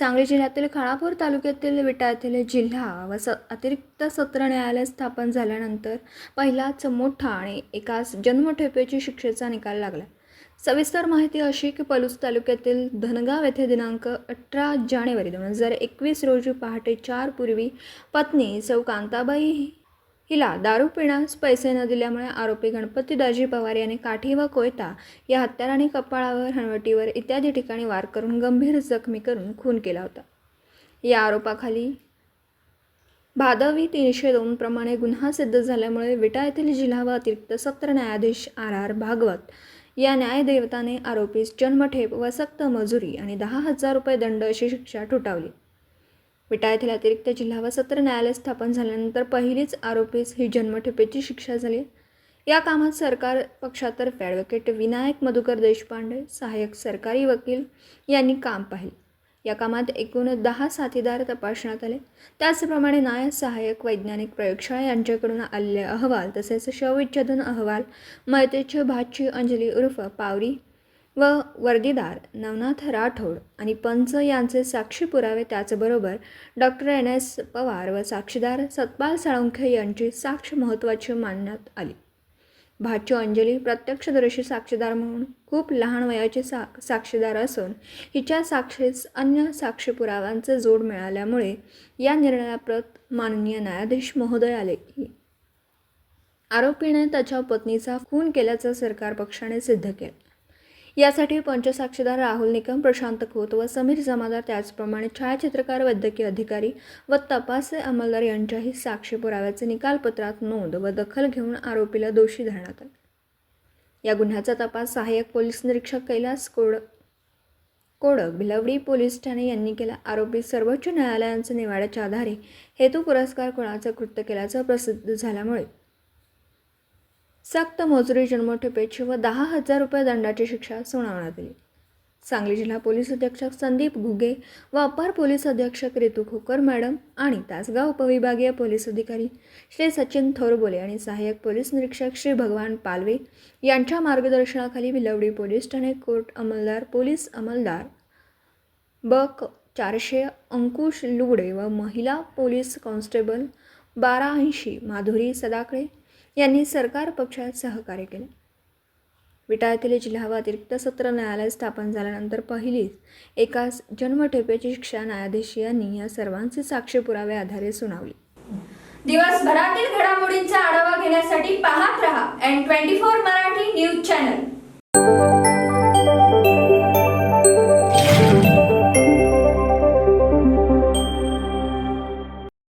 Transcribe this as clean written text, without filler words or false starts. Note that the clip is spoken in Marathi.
सांगली जिल्ह्यातील खानापूर तालुक्यातील विटा येथील जिल्हा व अतिरिक्त सत्र न्यायालय स्थापन झाल्यानंतर पहिलाच मोठा आणि एकाच जन्मठेपेची शिक्षेचा निकाल लागला। सविस्तर माहिती अशी की पलूस तालुक्यातील धनगाव येथे दिनांक 18 जानेवारी 2021 रोजी पहाटे 4 पूर्वी पत्नी सौ कांताबाई हिला दारू पिण्यास पैसे न दिल्यामुळे आरोपी गणपती दाजी पवार यांनी काठी व कोयता या हत्याराने कपाळावर, हनवटीवर इत्यादी ठिकाणी वार करून गंभीर जखमी करून खून केला होता। या आरोपाखाली भादवी 302 प्रमाणे गुन्हा सिद्ध झाल्यामुळे विटा येथील जिल्हा व अतिरिक्त सत्र न्यायाधीश आर भागवत या न्यायदेवताने आरोपीस जन्मठेप व सक्त मजुरी आणि 10,000 रुपये दंड अशी शिक्षा ठोठावली। विटा येथील अतिरिक्त जिल्हा व सत्र न्यायालय स्थापन झाल्यानंतर पहिलीच आरोपीस ही जन्मठेपेची शिक्षा झाली। या कामात सरकार पक्षातर्फे ॲडव्होकेट विनायक मधुकर देशपांडे, सहाय्यक सरकारी वकील यांनी काम पाहिले। या कामात एकूण 10 साथीदार तपासण्यात आले। त्याचप्रमाणे न्याय सहाय्यक वैज्ञानिक प्रयोगशाळा यांच्याकडून आलेले अहवाल तसेच शवविच्छेदन अहवाल, मयतेची भाची अंजली उर्फ पावरी व वर्दीदार नवनाथ राठोड आणि पंच यांचे साक्षी पुरावे, त्याचबरोबर डॉक्टर NS पवार व साक्षीदार सतपाल साळुंखे यांची साक्ष महत्त्वाची मानण्यात आली। भाची अंजली प्रत्यक्षदर्शी साक्षीदार म्हणून खूप लहान वयाची साक्षीदार असून हिच्या साक्षीस अन्य साक्षी पुराव्यांचे जोड मिळाल्यामुळे या निर्णयाप्रत माननीय न्यायाधीश महोदय आले की आरोपीने त्याच्या पत्नीचा खून केल्याचं सरकार पक्षाने सिद्ध केलं। यासाठी पंचसाक्षीदार राहुल निकम, प्रशांत खोत व समीर जमादार, त्याचप्रमाणे छायाचित्रकार, वैद्यकीय अधिकारी व तपासी अंमलदार यांच्याही साक्षी पुराव्याचे निकालपत्रात नोंद व दखल घेऊन आरोपीला दोषी धरण्यात आले। या गुन्ह्याचा तपास सहाय्यक पोलीस निरीक्षक कैलास कोडक, भिलवडी पोलीस ठाणे यांनी केला। आरोपी सर्वोच्च न्यायालयाच्या निवाड्याच्या आधारे हेतू पुरस्कार खुनाचे कृत्य केल्याचं प्रसिद्ध झाल्यामुळे सक्त मजुरी, जन्मठेपेची व 10,000 रुपये दंडाची शिक्षा सुनावण्यात आली। सांगली जिल्हा पोलीस अधीक्षक संदीप घुगे व अपर पोलीस अधीक्षक रितू खोकर मॅडम आणि तासगाव उपविभागीय पोलीस अधिकारी श्री सचिन थोरबोले आणि सहाय्यक पोलीस निरीक्षक श्री भगवान पालवे यांच्या मार्गदर्शनाखाली भिलवडी पोलीस ठाणे कोर्ट अंमलदार, पोलीस अंमलदार बक 400 अंकुश लुगडे व महिला पोलीस कॉन्स्टेबल 1280 माधुरी सदाकळे यांनी सरकार पक्षात सहकार्य केले। विटा येथील जिल्हा व अतिरिक्त सत्र न्यायालय स्थापन झाल्यानंतर पहिलीच एकाच जन्मठेपेची शिक्षा न्यायाधीश यांनी या सर्वांचे साक्षी पुरावे आधारे सुनावली। दिवसभरातील घडामोडींचा आढावा घेण्यासाठी पाहत रहा N24 मराठी न्यूज चॅनल।